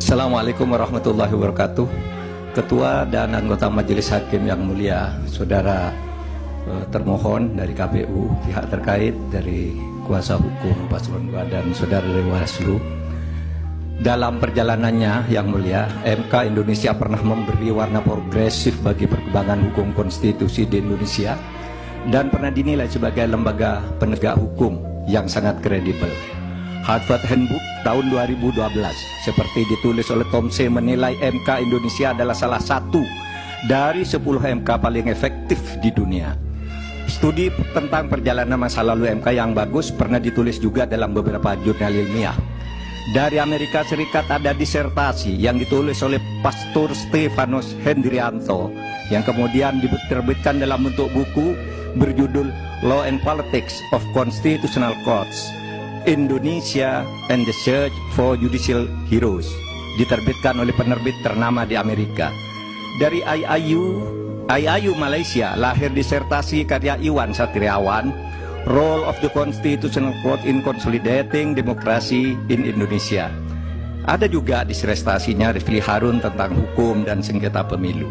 Assalamualaikum warahmatullahi wabarakatuh. Ketua dan anggota Majelis Hakim yang mulia, saudara termohon dari KPU, pihak terkait dari kuasa hukum Paslon 2 dan saudara dari Bawaslu. Dalam perjalanannya yang mulia, MK Indonesia pernah memberi warna progresif bagi perkembangan hukum konstitusi di Indonesia dan pernah dinilai sebagai lembaga penegak hukum yang sangat kredibel. Harvard Handbook tahun 2012 seperti ditulis oleh Tom C. menilai MK Indonesia adalah salah satu dari 10 MK paling efektif di dunia. Studi tentang perjalanan masa lalu MK yang bagus pernah ditulis juga dalam beberapa jurnal ilmiah. Dari Amerika Serikat ada disertasi yang ditulis oleh Pastor Stefanus Hendrianto yang kemudian diterbitkan dalam bentuk buku berjudul Law and Politics of Constitutional Courts, Indonesia and the Search for Judicial Heroes, diterbitkan oleh penerbit ternama di Amerika. Dari IAIU Malaysia lahir disertasi karya Iwan Satriawan, Role of the Constitutional Court in Consolidating Democracy in Indonesia. Ada juga disertasinya Rifli Harun tentang hukum dan sengketa pemilu.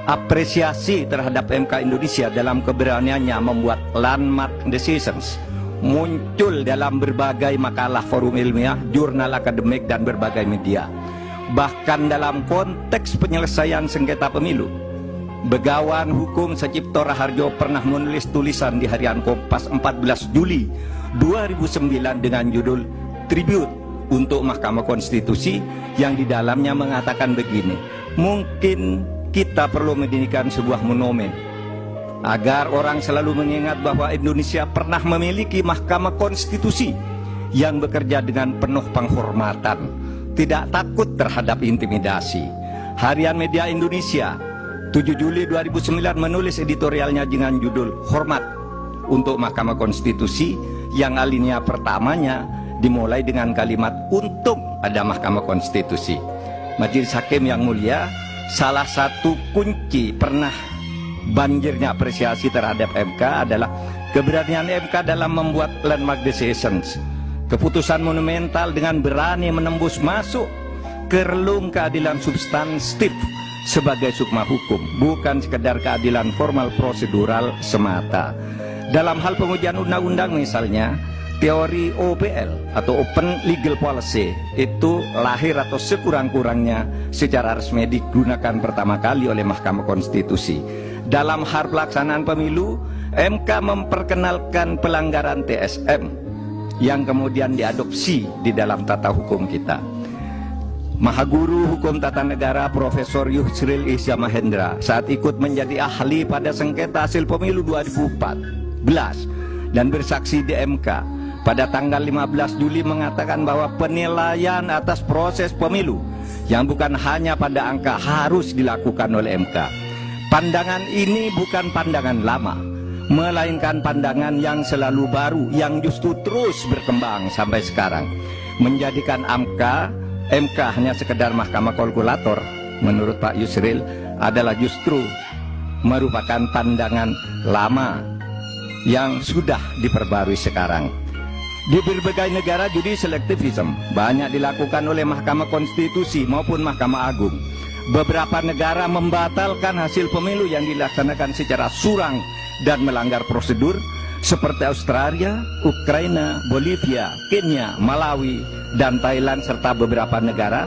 Apresiasi terhadap MK Indonesia dalam keberaniannya membuat landmark decisions muncul dalam berbagai makalah forum ilmiah, jurnal akademik, dan berbagai media. Bahkan dalam konteks penyelesaian sengketa pemilu, Begawan Hukum Sacipto Raharjo pernah menulis tulisan di harian Kompas 14 Juli 2009 dengan judul Tribute untuk Mahkamah Konstitusi, yang di dalamnya mengatakan begini: mungkin kita perlu mendirikan sebuah monumen agar orang selalu mengingat bahwa Indonesia pernah memiliki Mahkamah Konstitusi yang bekerja dengan penuh penghormatan, tidak takut terhadap intimidasi. Harian Media Indonesia 7 Juli 2009 menulis editorialnya dengan judul Hormat untuk Mahkamah Konstitusi, yang alinea pertamanya dimulai dengan kalimat untung ada Mahkamah Konstitusi. Majelis Hakim yang mulia, salah satu kunci pernah banjirnya apresiasi terhadap MK adalah keberanian MK dalam membuat landmark decisions, keputusan monumental dengan berani menembus masuk ke relung keadilan substantif sebagai sukma hukum, bukan sekedar keadilan formal prosedural semata. Dalam hal pengujian undang-undang misalnya, teori OPL atau Open Legal Policy itu lahir atau sekurang-kurangnya secara resmi digunakan pertama kali oleh Mahkamah Konstitusi. Dalam hal pelaksanaan pemilu, MK memperkenalkan pelanggaran TSM yang kemudian diadopsi di dalam tata hukum kita. Mahaguru Hukum Tata Negara Profesor Yusril Iza Mahendra saat ikut menjadi ahli pada sengketa hasil pemilu 2014 dan bersaksi di MK pada tanggal 15 Juli mengatakan bahwa penilaian atas proses pemilu yang bukan hanya pada angka harus dilakukan oleh MK. Pandangan ini bukan pandangan lama, melainkan pandangan yang selalu baru, yang justru terus berkembang sampai sekarang. Menjadikan MK hanya sekedar mahkamah kalkulator, menurut Pak Yusril, adalah justru merupakan pandangan lama yang sudah diperbarui sekarang. Di berbagai negara judi selektivisme banyak dilakukan oleh Mahkamah Konstitusi maupun Mahkamah Agung. Beberapa negara membatalkan hasil pemilu yang dilaksanakan secara curang dan melanggar prosedur, seperti Australia, Ukraina, Bolivia, Kenya, Malawi, dan Thailand, serta beberapa negara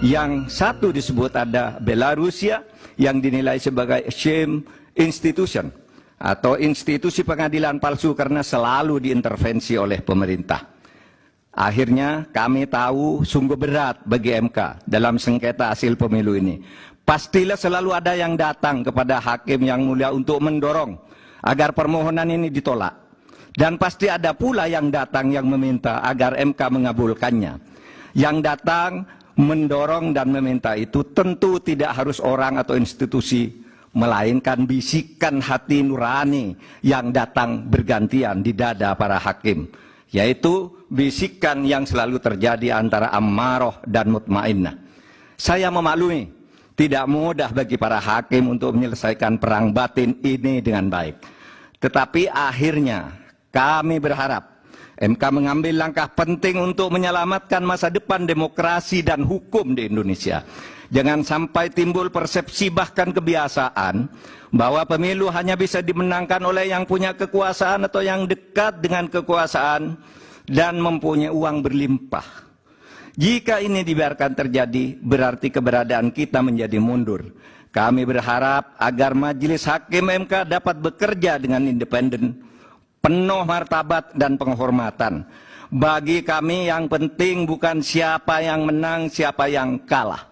yang satu disebut ada Belarusia yang dinilai sebagai shame institution atau institusi pengadilan palsu karena selalu diintervensi oleh pemerintah. Akhirnya kami tahu sungguh berat bagi MK dalam sengketa hasil pemilu ini. Pastilah selalu ada yang datang kepada hakim yang mulia untuk mendorong agar permohonan ini ditolak. Dan pasti ada pula yang datang yang meminta agar MK mengabulkannya. Yang datang mendorong dan meminta itu tentu tidak harus orang atau institusi, melainkan bisikan hati nurani yang datang bergantian di dada para hakim, yaitu bisikan yang selalu terjadi antara ammaroh dan mutmainnah. Saya memaklumi tidak mudah bagi para hakim untuk menyelesaikan perang batin ini dengan baik. Tetapi akhirnya kami berharap MK mengambil langkah penting untuk menyelamatkan masa depan demokrasi dan hukum di Indonesia. Jangan sampai timbul persepsi bahkan kebiasaan bahwa pemilu hanya bisa dimenangkan oleh yang punya kekuasaan atau yang dekat dengan kekuasaan dan mempunyai uang berlimpah. Jika ini dibiarkan terjadi, berarti keberadaan kita menjadi mundur. Kami berharap agar Majelis Hakim MK dapat bekerja dengan independen, penuh martabat dan penghormatan. Bagi kami yang penting bukan siapa yang menang, siapa yang kalah.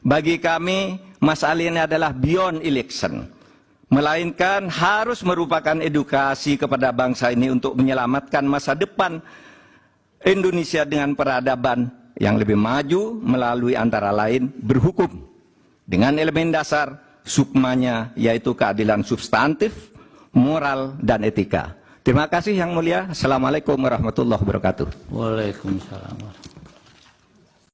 Bagi kami, masalah ini adalah beyond election, melainkan harus merupakan edukasi kepada bangsa ini untuk menyelamatkan masa depan Indonesia dengan peradaban yang lebih maju melalui antara lain berhukum dengan elemen dasar sukmanya, yaitu keadilan substantif, moral, dan etika. Terima kasih Yang Mulia. Assalamualaikum warahmatullahi wabarakatuh. Waalaikumsalam.